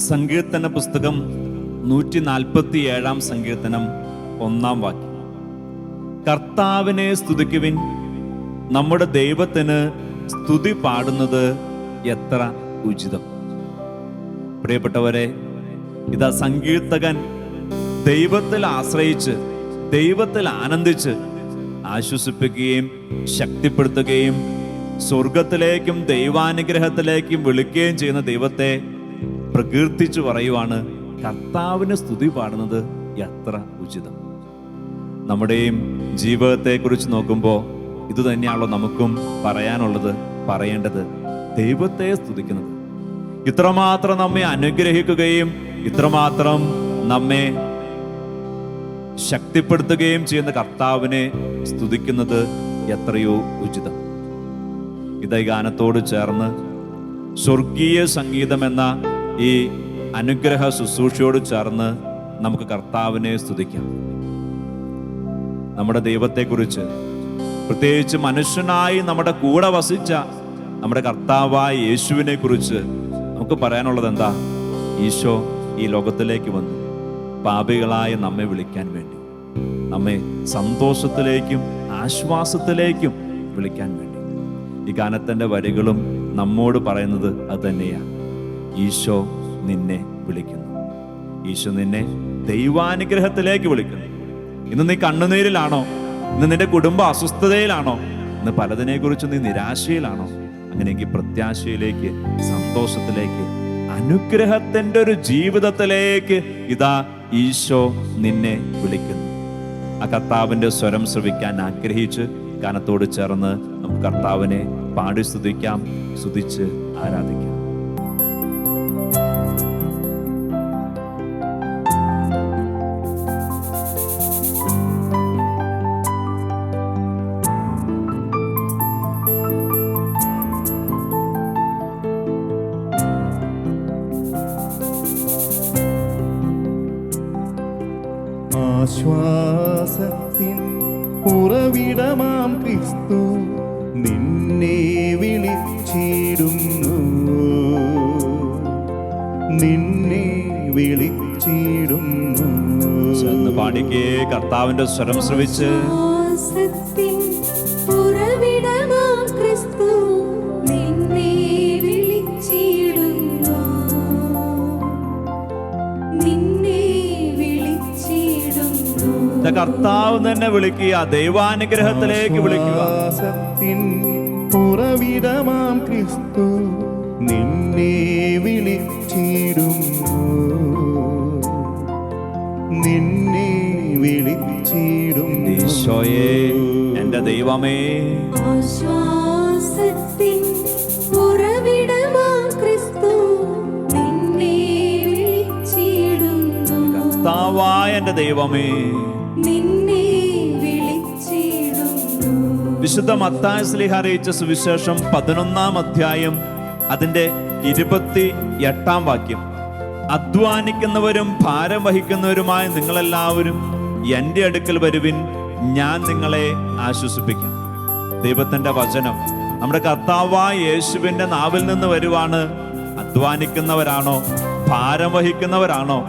സങ്കീർത്തന പുസ്തകം 147 സങ്കീർത്തനം 1 വാക്യം. കർത്താവിനെ സ്തുതിക്കുവിൻ, നമ്മുടെ ദൈവത്തിന് സ്തുതി പാടുന്നത് എത്ര ഉചിതം. പ്രിയപ്പെട്ടവരെ, ഇതാ സങ്കീർത്തകൻ ദൈവത്തിൽ ആശ്രയിച്ച്, ദൈവത്തിൽ ആനന്ദിച്ച് ആശ്വസിപ്പിക്കുകയും ശക്തിപ്പെടുത്തുകയും സ്വർഗത്തിലേക്കും ദൈവാനുഗ്രഹത്തിലേക്കും വിളിക്കുകയും ചെയ്യുന്ന ദൈവത്തെ പ്രകീർത്തിച്ചു പറയുവാണ്, കർത്താവിന് സ്തുതി പാടുന്നത് എത്ര ഉചിതം. നമ്മുടെയും ജീവിതത്തെക്കുറിച്ച് നോക്കുമ്പോൾ ഇത് തന്നെയാണല്ലോ നമുക്കും പറയാനുള്ളത്, പറയേണ്ടത്. ദൈവത്തെ സ്തുതിക്കുന്നത്, ഇത്രമാത്രം നമ്മെ അനുഗ്രഹിക്കുകയും ഇത്രമാത്രം നമ്മെ ശക്തിപ്പെടുത്തുകയും ചെയ്യുന്ന കർത്താവിനെ സ്തുതിക്കുന്നത് എത്രയോ ഉചിതം. ഇതേ ഗാനത്തോട് ചേർന്ന് സ്വർഗീയ സംഗീതം എന്ന ഈ അനുഗ്രഹ ശുശ്രൂഷയോട് ചേർന്ന് നമുക്ക് കർത്താവിനെ സ്തുതിക്കാം. നമ്മുടെ ദൈവത്തെക്കുറിച്ച്, പ്രത്യേകിച്ച് മനുഷ്യനായി നമ്മുടെ കൂടെ വസിച്ച നമ്മുടെ കർത്താവായ യേശുവിനെ കുറിച്ച് നമുക്ക് പറയാനുള്ളത് എന്താ? ഈശോ ഈ ലോകത്തിലേക്ക് വന്നു പാപികളായ നമ്മെ വിളിക്കാൻ വേണ്ടി, നമ്മെ സന്തോഷത്തിലേക്കും ആശ്വാസത്തിലേക്കും വിളിക്കാൻ വേണ്ടി. ഈ ഗാനത്തിൻ്റെ വരികളും നമ്മോട് പറയുന്നത് അത് തന്നെയാണ്. ഈശോ നിന്നെ വിളിക്കുന്നു, ഈശോ നിന്നെ ദൈവാനുഗ്രഹത്തിലേക്ക് വിളിക്കുന്നു. ഇന്ന് നീ കണ്ണുനീരിലാണോ? ഇന്ന് നിന്റെ കുടുംബ അസ്വസ്ഥതയിലാണോ? ഇന്ന് പലതിനെക്കുറിച്ച് നീ നിരാശയിലാണോ? അങ്ങനെയെങ്കിൽ പ്രത്യാശയിലേക്ക്, സന്തോഷത്തിലേക്ക്, അനുഗ്രഹത്തിൻ്റെ ഒരു ജീവിതത്തിലേക്ക് ഇതാ ഈശോ നിന്നെ വിളിക്കുന്നു. ആ കർത്താവിൻ്റെ സ്വരം ശ്രവിക്കാൻ ആഗ്രഹിച്ച് ഗാനത്തോട് ചേർന്ന് നമുക്ക് കർത്താവിനെ പാടി സ്തുതിക്കാം, സ്തുതിച്ച് ആരാധിക്കാം. ആശ്വാസത്തിൻ ഉറവിടമാം ക്രിസ്തു നിന്നെ വിളിച്ചിടുന്നു, നിന്നെ വിളിച്ചിടുന്നു. ചെന്ന് പാടിക്കേ, കർത്താവിന്റെ സ്വരം ശ്രവിച്ച്. കർത്താവ് തന്നെ വിളിക്കുക, ദൈവാനുഗ്രഹത്തിലേക്ക് വിളിക്കുക. ഉറവിടമാം ക്രിസ്തു നിന്നെ വിളിച്ചിടുന്നു, നിന്നെ വിളിച്ചിടുന്നു. ഈശോയേ, എൻ്റെ ദൈവമേ, ആശ്വാസത്തിൻ ഉറവിടമാം ക്രിസ്തു നിന്നെ വിളിച്ചിടുന്നു. കർത്താവായ എൻ്റെ ദൈവമേ, നിന്നെ വിളിച്ചിടുന്നു. വിശുദ്ധ മത്തായി ശ്ലീഹ അറിയിച്ച സുവിശേഷം 11 അധ്യായം അതിന്റെ 28 വാക്യം. അധ്വാനിക്കുന്നവരും ഭാരം വഹിക്കുന്നവരുമായ നിങ്ങളെല്ലാവരും എൻ്റെ അടുക്കൽ വരുവിൻ, ഞാൻ നിങ്ങളെ ആശ്വസിപ്പിക്കാം. ദൈവത്തിന്റെ വചനം നമ്മുടെ കർത്താവായ യേശുവിന്റെ നാവിൽ നിന്ന് വരുവാണ്. അധ്വാനിക്കുന്നവരാണോ, ഭാരം വഹിക്കുന്നവരാണോ?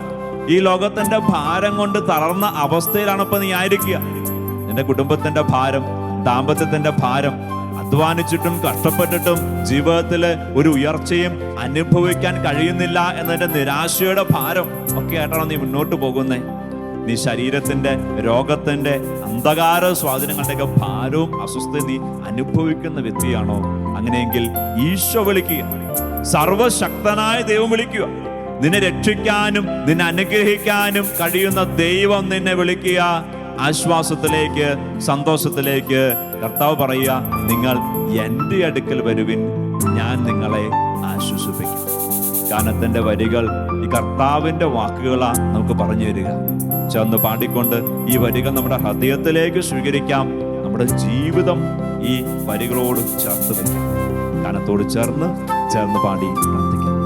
ഈ ലോകത്തിന്റെ ഭാരം കൊണ്ട് തളർന്ന അവസ്ഥയിലാണ് ഇപ്പൊ നീ ആയിരിക്കുക. നിന്റെ കുടുംബത്തിന്റെ ഭാരം, ദാമ്പത്യത്തിന്റെ ഭാരം, അധ്വാനിച്ചിട്ടും കഷ്ടപ്പെട്ടിട്ടും ജീവിതത്തില് ഒരു ഉയർച്ചയും അനുഭവിക്കാൻ കഴിയുന്നില്ല എന്നതിന്റെ നിരാശയുടെ ഭാരം ഒക്കെ ആയിട്ടാണോ നീ മുന്നോട്ട് പോകുന്നേ? നീ ശരീരത്തിന്റെ, രോഗത്തിന്റെ, അന്ധകാര സ്വാധീനങ്ങളുടെയൊക്കെ ഭാരവും അസ്വസ്ഥതയും നീ അനുഭവിക്കുന്ന വ്യക്തിയാണോ? അങ്ങനെയെങ്കിൽ ഈശോ വിളിക്കുക, സർവശക്തനായ ദൈവം വിളിക്കുക. നിന്നെ രക്ഷിക്കാനും നിന്നെ അനുഗ്രഹിക്കാനും കഴിയുന്ന ദൈവം നിന്നെ വിളിക്കുക. ആശ്വാസത്തിലേക്ക്, സന്തോഷത്തിലേക്ക്. കർത്താവ് പറയുക, നിങ്ങൾ എൻ്റെ അടുക്കൽ വരുവിൻ, ഞാൻ നിങ്ങളെ ആശ്വസിപ്പിക്കും. ഗാനത്തിന്റെ വരികൾ ഈ കർത്താവിന്റെ വാക്കുകളാ നമുക്ക് പറഞ്ഞു തരിക. ചേർന്ന് പാടിക്കൊണ്ട് ഈ വരികൾ നമ്മുടെ ഹൃദയത്തിലേക്ക് സ്വീകരിക്കാം. നമ്മുടെ ജീവിതം ഈ വരികളോട് ചേർത്ത് വയ്ക്കാം. ഗാനത്തോട് ചേർന്ന് പാടി പ്രാർത്ഥിക്കാം.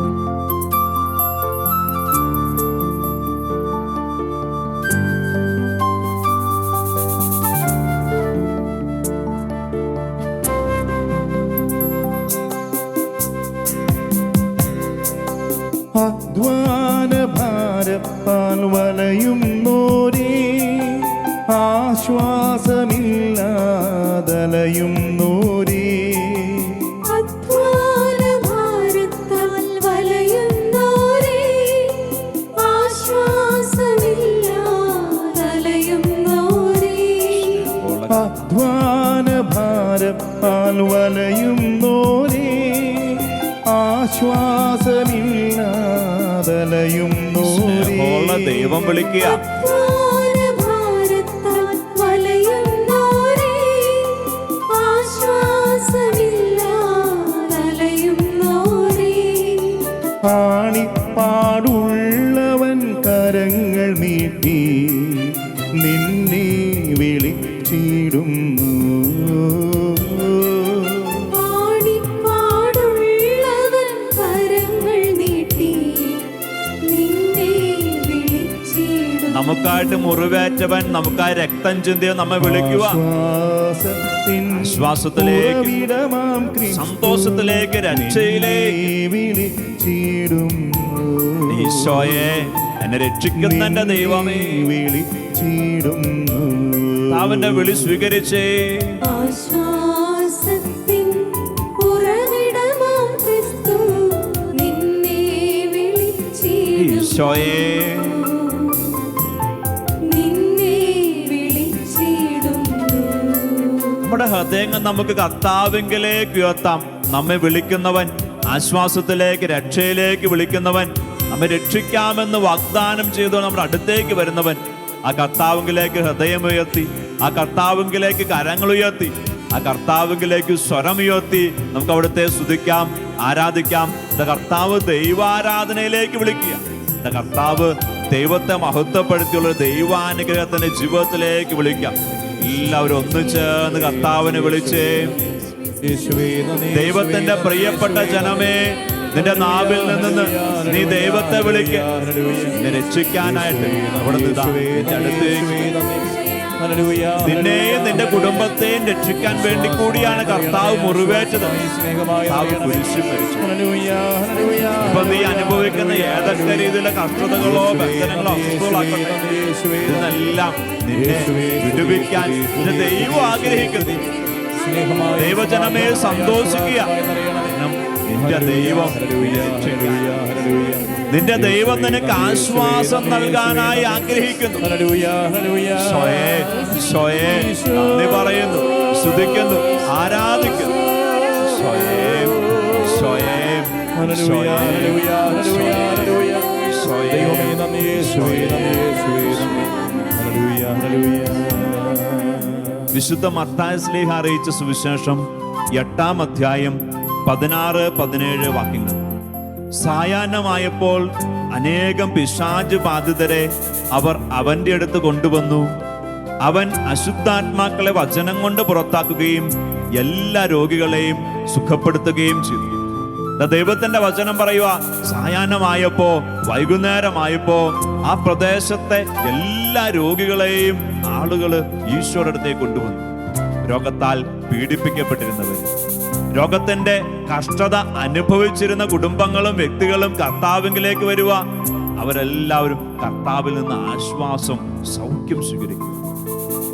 അധ്വാന ആശ്വാസമില്ലാതലയുന്നോരേ അധ്വാനഭാരത്താൽ വലയുന്നോരേ, ആശ്വാസമില്ലാതലയുന്നോരേ, അധ്വാനഭാരത്താൽ വലയുന്നോരേ ആശ്വാസമില്ലാതലയുന്നോരേ സ്നേഹമുള്ള ദൈവം വിളിക്കുക. അധ്വാനഭാരത്താൽ വലയുന്നോരേ, ആശ്വാസമില്ലാതലയുന്നോരേ, ആണിപ്പാടുള്ളവൻ കരങ്ങൾ നീട്ടി നിന്നെ വിളിച്ചിടുന്നു ആണിപ്പാടുള്ളവൻ കരങ്ങൾ നീട്ടി നിന്നെ വിളിച്ചിടുന്നു. നമുക്കായിട്ട് മുറിവേറ്റവൻ, നമുക്കായി രക്തം ചിന്തിയ നമ്മെ വിളിക്കുക. ആശ്വാസത്തിലേക്ക്, ഉറവിടമാം ക്രിസ്തു സന്തോഷത്തിലേക്ക്, രക്ഷയിലേക്ക്. വിളിച്ചിടുന്നു ഈശോയെ, എന്നെ രക്ഷിക്കുന്ന എന്റെ ദൈവമേ, വിളിച്ചിടുന്നു അവന്റെ വിളി സ്വീകരിച്ചേ. ആശ്വാസത്തിൻ ഉറവിടമാം ക്രിസ്തു നിന്നെ വിളിച്ചിടുന്നു. ഈശോയെ, നിന്നെ വിളിച്ചിടുന്നു. നമ്മുടെ ഹൃദയങ്ങൾ നമുക്ക് കർത്താവിങ്കിലേക്ക് ഉയർത്താം. നമ്മെ വിളിക്കുന്നവൻ, ആശ്വാസത്തിലേക്ക്, രക്ഷയിലേക്ക് വിളിക്കുന്നവൻ, നമ്മെ രക്ഷിക്കാമെന്ന് വാഗ്ദാനം ചെയ്തു നമ്മുടെ അടുത്തേക്ക് വരുന്നവൻ, ആ കർത്താവിങ്കിലേക്ക് ഹൃദയമുയർത്തി, ആ കർത്താവിങ്കിലേക്ക് കരങ്ങൾ ഉയർത്തി, ആ കർത്താവിങ്കിലേക്ക് സ്വരമുയർത്തി നമുക്ക് അവിടുത്തെ സ്തുതിക്കാം, ആരാധിക്കാം. കർത്താവ് ദൈവാരാധനയിലേക്ക് വിളിക്കുക. കർത്താവ് ദൈവത്തെ മഹത്വപ്പെടുത്തിയുള്ള ദൈവാനുഗ്രഹത്തിന്റെ ജീവിതത്തിലേക്ക് വിളിക്കാം. എല്ലാവരും ഒന്നിച്ചേർന്ന് കർത്താവിനെ വിളിച്ചേ. ദൈവത്തിന്റെ പ്രിയപ്പെട്ട ജനമേ, നിന്റെ നാവിൽ നിന്ന് നീ ദൈവത്തെ വിളിക്ക. നിന്നെ രക്ഷിക്കാനായിട്ട് അവിടെ നിന്നെയും നിന്റെ കുടുംബത്തെയും രക്ഷിക്കാൻ വേണ്ടി കൂടിയാണ് കർത്താവ് മുറിവേറ്റത്. കർത്താവ് കുരിശിൽ മരിച്ചു. ഇപ്പൊ നീ അനുഭവിക്കുന്ന ഏതൊക്കെ രീതിയിലുള്ള കഷ്ടതകളോ ബന്ധനങ്ങളോ അസ്വസ്ഥകളാക്കട്ടെ, ഇതെല്ലാം നിന്നെ വിടുവിക്കാൻ നിന്റെ ദൈവം ആഗ്രഹിക്കുന്നു. ദൈവജനമേ, സന്തോഷിക്കുക. നിന്റെ ദൈവം നിന്റെ ദൈവം നിനക്ക് ആശ്വാസം നൽകാനായി ആഗ്രഹിക്കുന്നു. നന്ദി പറയുന്നു, സ്തുതിക്കുന്നു, ആരാധിക്കുന്നു. വിശുദ്ധ മത്തായി ശ്ലീഹ അറിയിച്ച സുവിശേഷം 8-ാം അധ്യായം 16-17 വാക്യങ്ങൾ. സായാഹ്നമായപ്പോൾ അനേകം പിശാച് ബാധിതരെ അവർ അവന്റെ അടുത്ത് കൊണ്ടുവന്നു. അവൻ അശുദ്ധാത്മാക്കളെ വചനം കൊണ്ട് പുറത്താക്കുകയും എല്ലാ രോഗികളെയും സുഖപ്പെടുത്തുകയും ചെയ്തു. ദൈവത്തിന്റെ വചനം പറയുക, സായാഹ്നമായപ്പോ, വൈകുന്നേരമായപ്പോ ആ പ്രദേശത്തെ എല്ലാ രോഗികളെയും ആളുകള് ഈശോയുടെ അടുത്തേക്ക് കൊണ്ടുവന്നു. രോഗത്താൽ പീഡിപ്പിക്കപ്പെട്ടിരുന്നവർ, രോഗത്തിന്റെ കഷ്ടത അനുഭവിച്ചിരുന്ന കുടുംബങ്ങളും വ്യക്തികളും കർത്താവിലേക്ക് വരിക. അവരെല്ലാവരും കർത്താവിൽ നിന്ന് ആശ്വാസം, സൗഖ്യം സ്വീകരിക്കുക.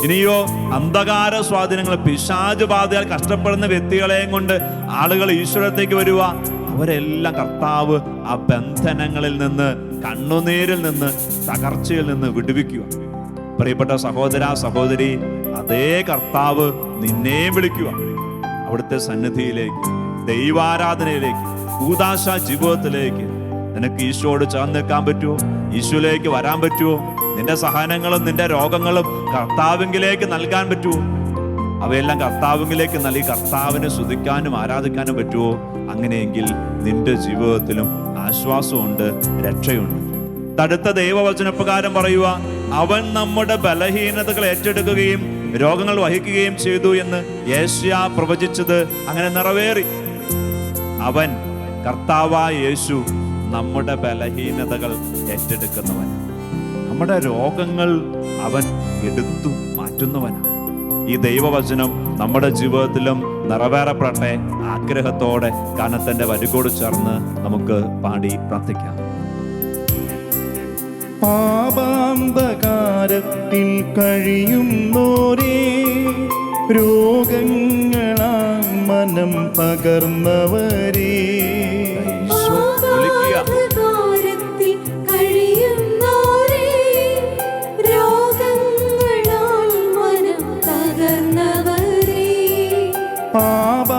ഇനിയോ അന്ധകാര സ്വാധീനങ്ങൾ, പിശാച് ബാധയാൽ കഷ്ടപ്പെടുന്ന വ്യക്തികളെയും കൊണ്ട് ആളുകൾ ഈശ്വരത്തേക്ക് വരിക. അവരെല്ലാം കർത്താവ് ആ ബന്ധനങ്ങളിൽ നിന്ന്, കണ്ണുനീരിൽ നിന്ന്, തകർച്ചയിൽ നിന്ന് വിടുവിക്കുക. പ്രിയപ്പെട്ട സഹോദര സഹോദരി, അതേ കർത്താവ് നിന്നെയും വിളിക്കുക. അവിടുത്തെ സന്നിധിയിലേക്ക്, ദൈവാരാധനയിലേക്ക്, കൂദാശ ജീവിതത്തിലേക്ക്. നിനക്ക് ഈശോയോട് ചേർന്ന് നിൽക്കാൻ പറ്റുമോ? ഈശോയിലേക്ക് വരാൻ പറ്റുമോ? നിന്റെ സഹനങ്ങളും നിന്റെ രോഗങ്ങളും കർത്താവിലേക്ക് നൽകാൻ പറ്റുമോ? അവയെല്ലാം കർത്താവിലേക്ക് നൽകി കർത്താവിനെ സ്തുതിക്കാനും ആരാധിക്കാനും പറ്റുമോ? അങ്ങനെയെങ്കിൽ നിന്റെ ജീവിതത്തിലും ആശ്വാസമുണ്ട്, രക്ഷയുണ്ട്. തടുത്ത ദൈവവചനപ്രകാരം പറയുക, അവൻ നമ്മുടെ ബലഹീനതകൾ ഏറ്റെടുക്കുകയും രോഗങ്ങൾ വഹിക്കുകയും ചെയ്തു എന്ന് യേശയ്യാ പ്രവചിച്ചത് അങ്ങനെ നിറവേറി. അവൻ, കർത്താവായ യേശു, നമ്മുടെ ബലഹീനതകൾ ഏറ്റെടുക്കുന്നവൻ, നമ്മുടെ രോഗങ്ങൾ അവൻ എടുത്തു മാറ്റുന്നവനാണ്. ഈ ദൈവവചനം നമ്മുടെ ജീവിതത്തിലും നിറവേറപ്പെടട്ടെ ആഗ്രഹത്തോടെ ഗാനത്തിന്റെ വരികോട് ചേർന്ന് നമുക്ക് പാടി പ്രാർത്ഥിക്കാം. പാപാന്ധകാരത്തിൽ കഴിയുന്നോരേ, രോഗങ്ങളാം മനം പകർന്നവരേ, പാപാന്ധകാരത്തിൽ കഴിയുന്നോരേ, രോഗങ്ങളാൽ മനം തകർന്നവരേ, പാപാന്ധകാരത്തിൽ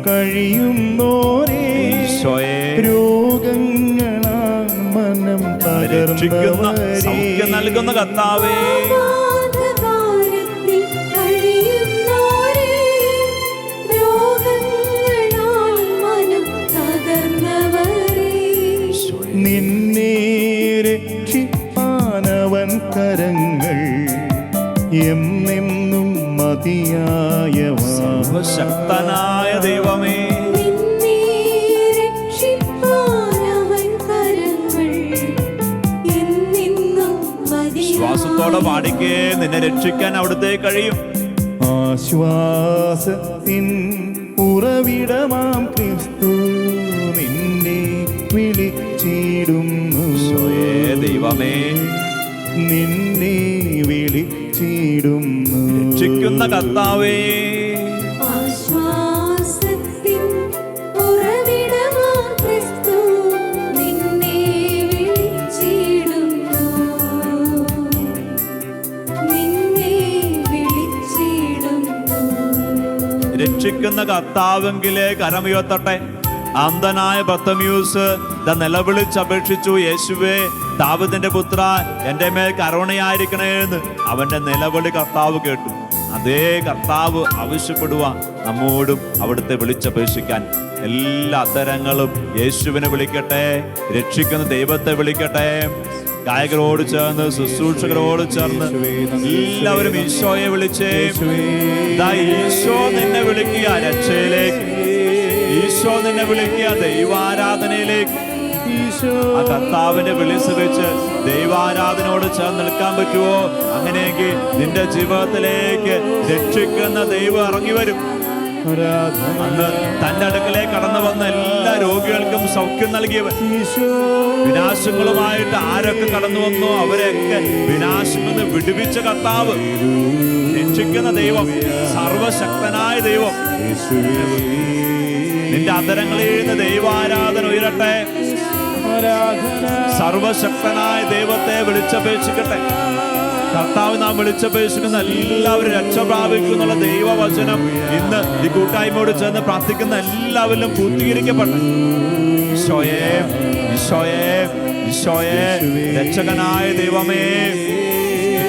കഴിയുന്നോരേ, രോഗങ്ങളാം മനം രക്ഷിക്കുന്ന തകർന്നവരേ, സൗഖ്യം നൽകുന്ന കർത്താവേ, പാപാന്ധകാരത്തിൽ കഴിയുന്നോരേ, രോഗങ്ങളാൽ മനം തകർന്നവരേ, നിന്നെ രക്ഷിപ്പാനവൻ കരങ്ങൾ എന്നെന്നും മതിയായവ, സർവശക്തനായ ദൈവമേ, നിന്നെ രക്ഷിപ്പാനവൻ കരങ്ങൾ എന്നെന്നും ശ്വാസത്തോടെ മതിയായവ. പാടിക്കേ. നിന്നെ രക്ഷിക്കാൻ അവിടുത്തെ കഴിയും. ആശ്വാസത്തിൻ ഉറവിടമാം ക്രിസ്തു നിന്നെ വിളിച്ചിടുന്നു, ദൈവമേ, നിന്നെ വിളിച്ചിടുന്നു, രക്ഷിക്കുന്ന കർത്താവേ, ആശ്വാസത്തിൻ ഉറവിടമാം ക്രിസ്തു നിന്നെ വിളിച്ചിടുന്നു, നിന്നെ വിളിച്ചിടുന്നു. രക്ഷിക്കുന്ന കർത്താവെങ്കിലേ കരമുയർത്തട്ടെ. അന്ധനായ ബർത്തമ്യൂസ് നിലവിളിച്ചപേക്ഷിച്ചു, യേശുവേ ദാവീദിന്റെ പുത്ര, എന്റെ മേൽ കരുണയായിരിക്കണേ എന്ന്. അവന്റെ നിലവിളി കർത്താവ് കേട്ടു. അതേ കർത്താവ് ആവശ്യപ്പെടുവാൻ നമ്മോടും അവിടുത്തെ വിളിച്ചപേക്ഷിക്കാൻ എല്ലാ അത്തരങ്ങളും യേശുവിനെ വിളിക്കട്ടെ, രക്ഷിക്കുന്ന ദൈവത്തെ വിളിക്കട്ടെ. ഗായകരോട് ചേർന്ന്, ശുശ്രൂഷകരോട് ചേർന്ന് എല്ലാവരും ഈശോയെ വിളിച്ചേ. ഈശോ നിന്നെ വിളിക്കുക രക്ഷയിലേക്ക്, ഈശോ നിന്നെ വിളിക്കുക ദൈവാരാധനയിലേക്ക്. ആ കർത്താവിന്റെ വിളി ശ്രവിച്ച് ദൈവാരാധനയോട് ചേർന്ന് നിൽക്കാൻ പറ്റുമോ? അങ്ങനെയെങ്കിൽ നിന്റെ ജീവിതത്തിലേക്ക് രക്ഷിക്കുന്ന ദൈവം ഇറങ്ങി വരും. അന്ന് തന്റെ അടുക്കലേക്ക് കടന്നു വന്ന എല്ലാ രോഗികൾക്കും സൗഖ്യം നൽകിയവൻ, വിനാശങ്ങളുമായിട്ട് ആരൊക്കെ കടന്നു വന്നോ അവരെയൊക്കെ വിനാശങ്ങളിൽ നിന്ന് വിടുവിച്ച കർത്താവ്, രക്ഷിക്കുന്ന ദൈവം, സർവശക്തനായ ദൈവം. നിന്റെ അധരങ്ങളിൽ നിന്ന് ദൈവാരാധന ഉയരട്ടെ. സർവശക്തനായ ദൈവത്തെ വിളിച്ചപേക്ഷിക്കട്ടെ. കർത്താവ് നാം വിളിച്ചപേക്ഷിക്കുന്ന എല്ലാവരും രക്ഷ പ്രാപിക്കുന്നുള്ള ദൈവവചനം ഇന്ന് ഈ കൂട്ടായ്മയോട് ചേർന്ന് പ്രാർത്ഥിക്കുന്ന എല്ലാവരിലും പൂർത്തീകരിക്കപ്പെട്ടെ. ഈശോയേ, ഈശോയേ, ഈശോയേ, രക്ഷകനായ ദൈവമേ,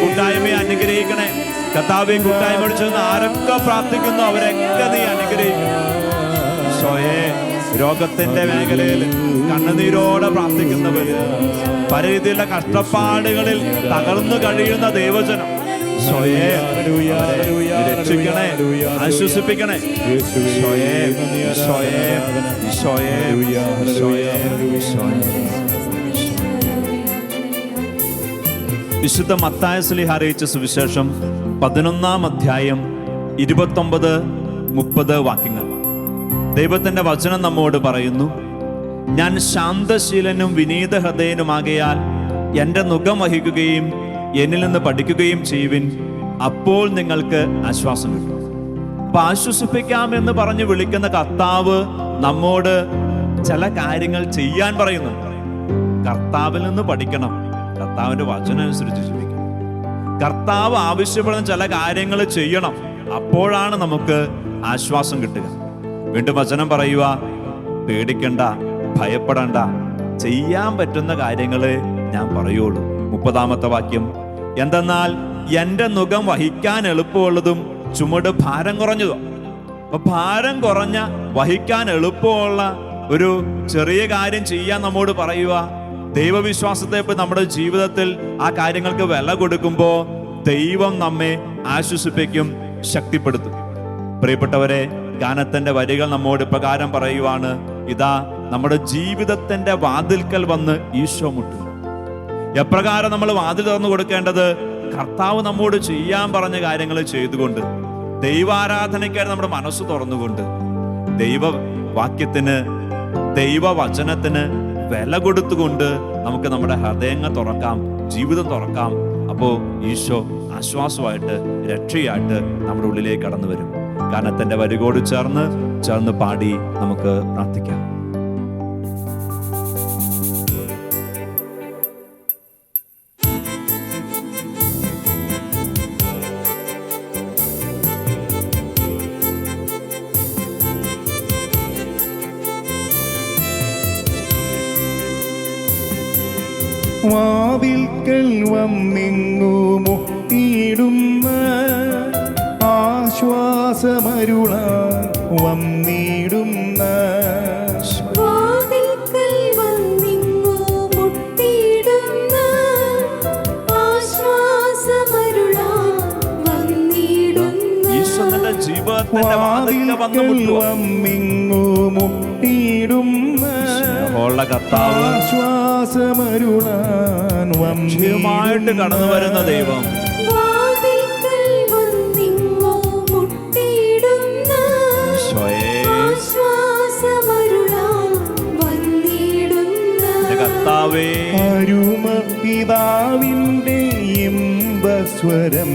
കൂട്ടായ്മയെ അനുഗ്രഹിക്കണേ. കർത്താവ് കൂട്ടായ്മയോട് ചേർന്ന് ആരൊക്കെ പ്രാർത്ഥിക്കുന്നു അവരൊക്കെ നീ അനുഗ്രഹിക്കണം. ഈശോയേ, രോഗത്തിന്റെ മേഖലയിൽ കണ്ണുനീരോടെ പ്രാർത്ഥിക്കുന്നവര്, പല രീതിയിലുള്ള കഷ്ടപ്പാടുകളിൽ തകർന്നു കഴിയുന്ന ദൈവജനം, ഈശോയേ രക്ഷിക്കണേ, ആശ്വസിപ്പിക്കണേ. ഈശോയേ, ഈശോയേ, ഈശോയേ, ഈശോയേ, ഈശോയേ. വിശുദ്ധ മത്തായി ശ്ലീഹ അറിയിച്ച സുവിശേഷം 11-ാം അധ്യായം 29-30 വാക്യങ്ങൾ. ദൈവത്തിന്റെ വചനം നമ്മോട് പറയുന്നു, ഞാൻ ശാന്തശീലനും വിനീത ഹൃദയനുമാകയാൽ എൻ്റെ നുകം വഹിക്കുകയും എന്നിൽ നിന്ന് പഠിക്കുകയും ചെയ്യുവിൻ, അപ്പോൾ നിങ്ങൾക്ക് ആശ്വാസം കിട്ടും. അപ്പൊ ആശ്വസിപ്പിക്കാമെന്ന് പറഞ്ഞ് വിളിക്കുന്ന കർത്താവ് നമ്മോട് ചില കാര്യങ്ങൾ ചെയ്യാൻ പറയുന്നുണ്ട്. കർത്താവിൽ നിന്ന് പഠിക്കണം, കർത്താവിന്റെ വചനം അനുസരിച്ച് ജീവിക്കണം. കർത്താവ് ആവശ്യപ്പെടുന്ന ചില കാര്യങ്ങൾ ചെയ്യണം, അപ്പോഴാണ് നമുക്ക് ആശ്വാസം കിട്ടുക. വീണ്ടും വചനം പറയുക, പേടിക്കണ്ട, ഭയപ്പെടണ്ട, ചെയ്യാൻ പറ്റുന്ന കാര്യങ്ങളെ ഞാൻ പറയുള്ളൂ. 30-ാമത്തെ വാക്യം, എന്തെന്നാൽ എൻ്റെ നുകം വഹിക്കാൻ എളുപ്പമുള്ളതും ചുമട് ഭാരം കുറഞ്ഞതും. അപ്പൊ ഭാരം കുറഞ്ഞ വഹിക്കാൻ എളുപ്പമുള്ള ഒരു ചെറിയ കാര്യം ചെയ്യാൻ നമ്മോട് പറയുക. ദൈവവിശ്വാസത്തെ ഇപ്പൊ നമ്മുടെ ജീവിതത്തിൽ ആ കാര്യങ്ങൾക്ക് വില കൊടുക്കുമ്പോൾ ദൈവം നമ്മെ ആശ്വസിപ്പിക്കും, ശക്തിപ്പെടുത്തും. പ്രിയപ്പെട്ടവരെ, ഗാനത്തിന്റെ വരികൾ നമ്മോട് പ്രകാരം പറയുവാണ്, ഇതാ നമ്മുടെ ജീവിതത്തിന്റെ വാതിൽക്കൽ വന്ന് ഈശോ മുട്ടും. എപ്രകാരം നമ്മൾ വാതിൽ തുറന്നു കൊടുക്കേണ്ടത്? കർത്താവ് നമ്മോട് ചെയ്യാൻ പറഞ്ഞ കാര്യങ്ങൾ ചെയ്തുകൊണ്ട്, ദൈവാരാധനയ്ക്കായി നമ്മുടെ മനസ്സ് തുറന്നുകൊണ്ട്, ദൈവവാക്യത്തിന്, ദൈവവചനത്തിന് വില കൊടുത്തുകൊണ്ട് നമുക്ക് നമ്മുടെ ഹൃദയങ്ങൾ തുറക്കാം, ജീവിതം തുറക്കാം. അപ്പോൾ ഈശോ ആശ്വാസമായിട്ട്, രക്ഷയായിട്ട് നമ്മുടെ ഉള്ളിലേക്ക് കടന്നു വരും. ഗാനത്തിന്റെ വരികോട് ചേർന്ന് പാടി നമുക്ക് പ്രാർത്ഥിക്കാം. വാതിൽക്കൽ വന്നിങ്ങു മുട്ടിയിടുന്ന ആശ്വാസമരുളാൻ വന്നിടുന്ന വാതിൽക്കൽ വന്നിങ്ങു മുട്ടിയിടുന്ന ആശ്വാസമരുളാൻ വന്നിടുന്ന ഈശോ നിന്റെ ജീവിതത്തിന്റെ വാതിൽക്കൽ വന്ന് മുട്ടുക. വന്നിങ്ങു മുട്ടിയിടുന്ന കർത്താവ് ആശ്വാസമരുളാൻ നിശ്ചയമായിട്ട് കടന്നു വരുന്ന ദൈവം. വാതിൽക്കൽ വന്നിങ്ങു മുട്ടിയിടുന്ന ആശ്വാസമരുളാൻ വന്നിടുന്ന കർത്താവേ, അരുമ പിതാവിൻ്റെ ഇമ്പസ്വരം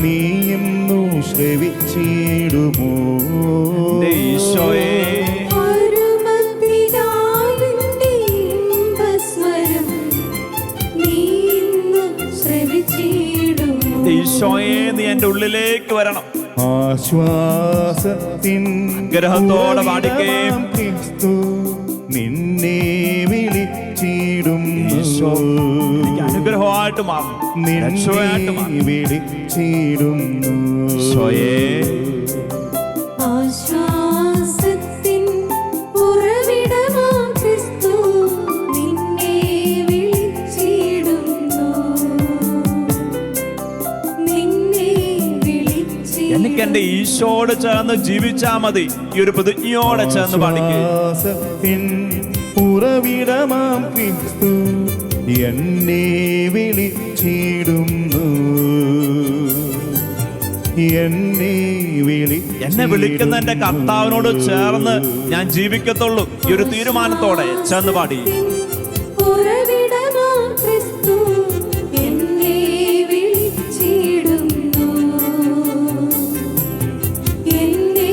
നീയെന്നു ശ്രവിച്ചിടുമോ? ഈശോയെ, അരുമപിതാവിന്റെ ഇമ്പസ്വരം നീ ഇന്ന് ശ്രവിച്ചിടുമോ? ഈശോയെ, നീ എന്റെ ഉള്ളിലേക്ക് വരണം. ആശ്വാസത്തിൻ ഗ്രഹത്തോടെ പാടിക്കേ. ക്രിസ്തു നിന്നെ വിളിച്ചിടുന്നു. ഈശോ എനിക്ക് അനുഗ്രഹമായിട്ട് മാറും, രക്ഷയായിട്ട് മാറും. നിന്നെ വിളിച്ചിടുന്നു. ഈശോയെ, ആശ്വാസത്തിൻ ഉറവിടമാം ക്രിസ്തു നിന്നെ വിളിച്ചിടുന്നു. നിന്നെ വിളിച്ചിടുന്നു. എനിക്ക് എന്റെ ഈശോയോട് ചേർന്ന് ജീവിച്ചാ മതി. ഈ ഒരു പ്രതിജ്ഞയോടെ ചേർന്ന് പാടിക്കേ. ആശ്വാസത്തിൻ ഉറവിടമാം ക്രിസ്തു എന്നെ വിളിച്ചിടുന്നു. എന്നെ വിളിക്കുന്ന എന്റെ കർത്താവിനോട് ചേർന്ന് ഞാൻ ജീവിക്കത്തുള്ളൂ. ഈ ഒരു തീരുമാനത്തോടെ ചേർന്ന് പാടി. ഉറവിടമാം ക്രിസ്തു എന്നെ വിളിച്ചിടുന്നു. എന്നെ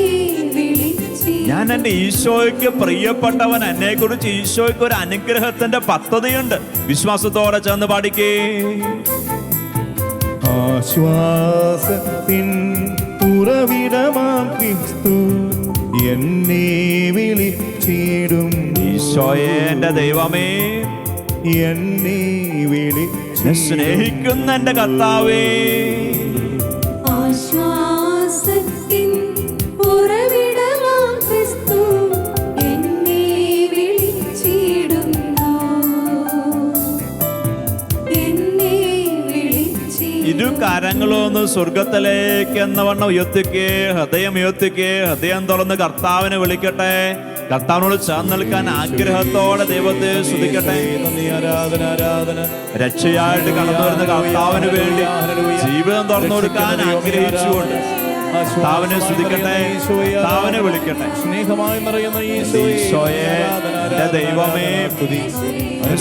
വിളിച്ചിടുന്നു. ഞാൻ എന്റെ ഈശോയ്ക്ക് പ്രിയപ്പെട്ടവൻ. എന്നെ കുറിച്ച് ഈശോയ്ക്ക് ഒരു അനുഗ്രഹത്തിന്റെ പദ്ധതിയുണ്ട്. വിശ്വാസത്തോടെ ചേർന്ന് പാടിക്കേ. ആശ്വാസത്തിൻ ഉറവിടമാം ക്രിസ്തു എന്നെ വിളിച്ചിടുന്നു. ഈശോയെ, എന്റെ ദൈവമേ, എന്നെ എന്നെ വിളിച്ചിടുന്നു. സ്നേഹിക്കുന്ന എന്റെ കർത്താവേ, ആശ്വാസത്തിൻ ഉറവിടമാം ക്രിസ്തു എന്നെ വിളിച്ചിടുന്നു. എന്നെ വിളിച്ചിടുന്നു. ഇരു കരങ്ങളൊന്ന് സ്വർഗത്തിലേക്ക് എന്നവണ്ണം ഉയർത്തിക്കേ. ഹൃദയം ഉയർത്തിക്കേ. ഹൃദയം തുറന്ന് കർത്താവിനെ വിളിക്കട്ടെ. കർത്താവിനോട് ചേർന്ന് നിൽക്കാൻ ആഗ്രഹത്തോടെ ദൈവത്തെ സ്തുതിക്കട്ടെ. രക്ഷയായിട്ട് കടന്നു വരുന്ന കർത്താവിന് വേണ്ടി ജീവിതം തുറന്നു കൊടുക്കാൻ ആഗ്രഹിച്ചുകൊണ്ട് കർത്താവിനെ സ്തുതിക്കട്ടെ, കർത്താവിനെ വിളിക്കട്ടെ. സ്നേഹമായി നിറയുന്ന ഈശോയെ, എന്റെ ദൈവമേ,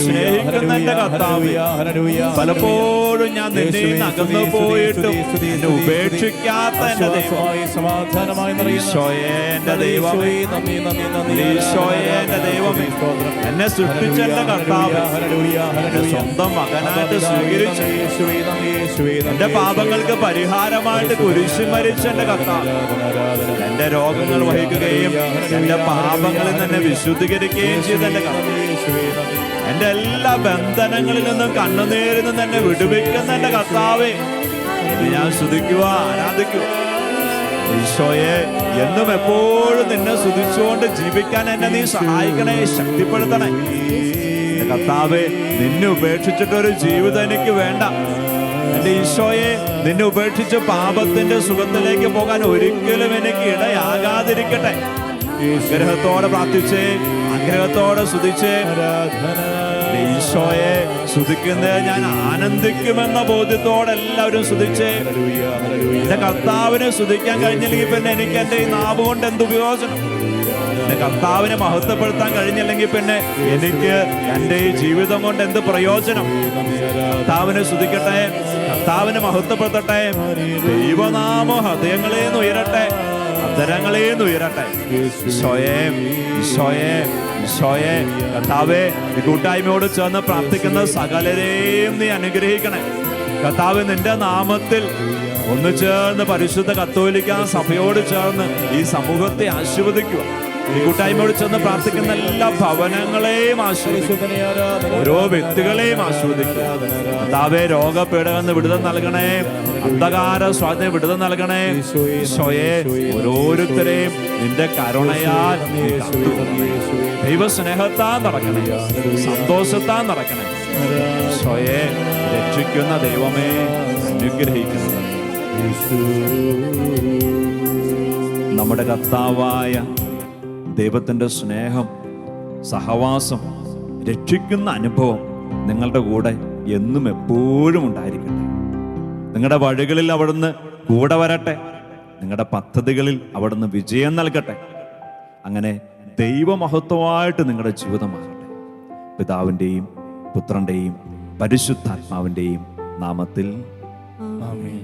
സ്നേഹിക്കുന്ന എന്റെ കർത്താവേ, പലപ്പോഴും ഞാൻ നിന്നെ അകന്നു പോയിട്ടും എന്നെ ഉപേക്ഷിക്കാത്ത എന്റെ ദൈവമേ, സമാധാനമായി ഈശോയെ, എന്റെ ദൈവമേ, ഈശോയെ, എന്റെ ദൈവമേ, എന്നെ സൃഷ്ടിച്ച എന്റെ കർത്താവേ, എന്റെ സ്വന്തം മകനായിട്ട് സ്വീകരിച്ചു എന്റെ പാപങ്ങൾക്ക് പരിഹാരമായിട്ട് കുരിശിൽ മരിച്ച എന്റെ കർത്താവ് എന്റെ രോഗങ്ങൾ വഹിക്കുകയും എന്റെ പാപങ്ങളിൽ തന്നെ വിശുദ്ധീകരിക്കുകയും ചെയ്ത എന്റെ കർത്താവ് എന്റെ എല്ലാ ബന്ധനങ്ങളിൽ നിന്നും കണ്ണുനീരിൽ നിന്നും എന്നെ വിടുവിക്കുന്ന എന്റെ കർത്താവേ, ഞാൻ സ്തുതിക്കുക, ആരാധിക്കുക. ഈശോയെ, എന്നും എപ്പോഴും നിന്നെ സ്തുതിച്ചുകൊണ്ട് ജീവിക്കാൻ എന്നെ നീ സഹായിക്കണേ, ശക്തിപ്പെടുത്തണേ. എന്റെ കർത്താവേ, നിന്നെ ഉപേക്ഷിച്ചിട്ടൊരു ജീവിതം എനിക്ക് വേണ്ട. എന്റെ ഈശോയെ, നിന്നെ ഉപേക്ഷിച്ച് പാപത്തിന്റെ സുഖത്തിലേക്ക് പോകാൻ ഒരിക്കലും എനിക്ക് ഇടയാകാതിരിക്കട്ടെ. ആഗ്രഹത്തോടെ പ്രാർത്ഥിച്ചേ, ആഗ്രഹത്തോടെ സ്തുതിച്ചേ. ഈശോയെ സ്തുതിക്കുന്നത് ഞാൻ ആനന്ദിക്കുമെന്ന ബോധ്യത്തോടെ എല്ലാവരും സ്തുതിച്ചേ. എന്റെ കർത്താവിനെ സ്തുതിക്കാൻ കഴിഞ്ഞില്ലെങ്കിൽ പിന്നെ എനിക്ക് എന്റെ ഈ നാവ് കൊണ്ട് എന്ത് ഉപയോജനം? എന്റെ കർത്താവിനെ മഹത്വപ്പെടുത്താൻ കഴിഞ്ഞില്ലെങ്കിൽ പിന്നെ എനിക്ക് എന്റെ ഈ ജീവിതം കൊണ്ട് എന്ത് പ്രയോജനം? കർത്താവിനെ സ്തുതിക്കട്ടെ, കർത്താവിനെ മഹത്വപ്പെടുത്തട്ടെ. ദൈവനാമം ഹൃദയങ്ങളേന്ന് ഉയരട്ടെ, അധരങ്ങളേന്ന് ഉയരട്ടെ. സ്വയം സ്വയം സ്വയം കർത്താവെ, ഈ കൂട്ടായ്മയോട് ചേർന്ന് പ്രാർത്ഥിക്കുന്ന സകലരെയും നീ അനുഗ്രഹിക്കണേ. കർത്താവ്, നിന്റെ നാമത്തിൽ ഒന്ന് ചേർന്ന് പരിശുദ്ധ കത്തോലിക്ക സഭയോട് ചേർന്ന് ഈ സമൂഹത്തെ ആശീർവദിക്കുക. ഈ കൂട്ടായ്മയോട് ചേർന്ന് പ്രാർത്ഥിക്കുന്ന എല്ലാ ഭവനങ്ങളെയും ആശീർവദിക്കുക, ഓരോ വ്യക്തികളെയും ആശീർവദിക്കുക. കർത്താവെ, രോഗപീഠകന്ന് വിടുതൽ നൽകണേ, അന്ധകാര സ്വാധീന വിടുതൽ നൽകണേ. ഈശോയെ, ഓരോരുത്തരെയും നിന്റെ കരുണയാൽ ദൈവസ്നേഹത്താൽ നടക്കണേ, സന്തോഷത്താൽ നടക്കണേ. ഈശോയെ, രക്ഷിക്കുന്ന ദൈവമേ, അനുഗ്രഹിക്കുന്നു. നമ്മുടെ കർത്താവായ ദൈവത്തിൻ്റെ സ്നേഹം, സഹവാസം, രക്ഷിക്കുന്ന അനുഭവം നിങ്ങളുടെ കൂടെ എന്നും എപ്പോഴും ഉണ്ടായിരിക്കട്ടെ. നിങ്ങളുടെ വഴികളിൽ അവിടുന്ന് കൂടെ വരട്ടെ, നിങ്ങളുടെ പദ്ധതികളിൽ അവിടുന്ന് വിജയം നൽകട്ടെ. അങ്ങനെ ദൈവമഹത്വമായിട്ട് നിങ്ങളുടെ ജീവിതമാകട്ടെ. പിതാവിൻ്റെയും പുത്രൻ്റെയും പരിശുദ്ധാത്മാവിൻ്റെയും നാമത്തിൽ ആമേൻ.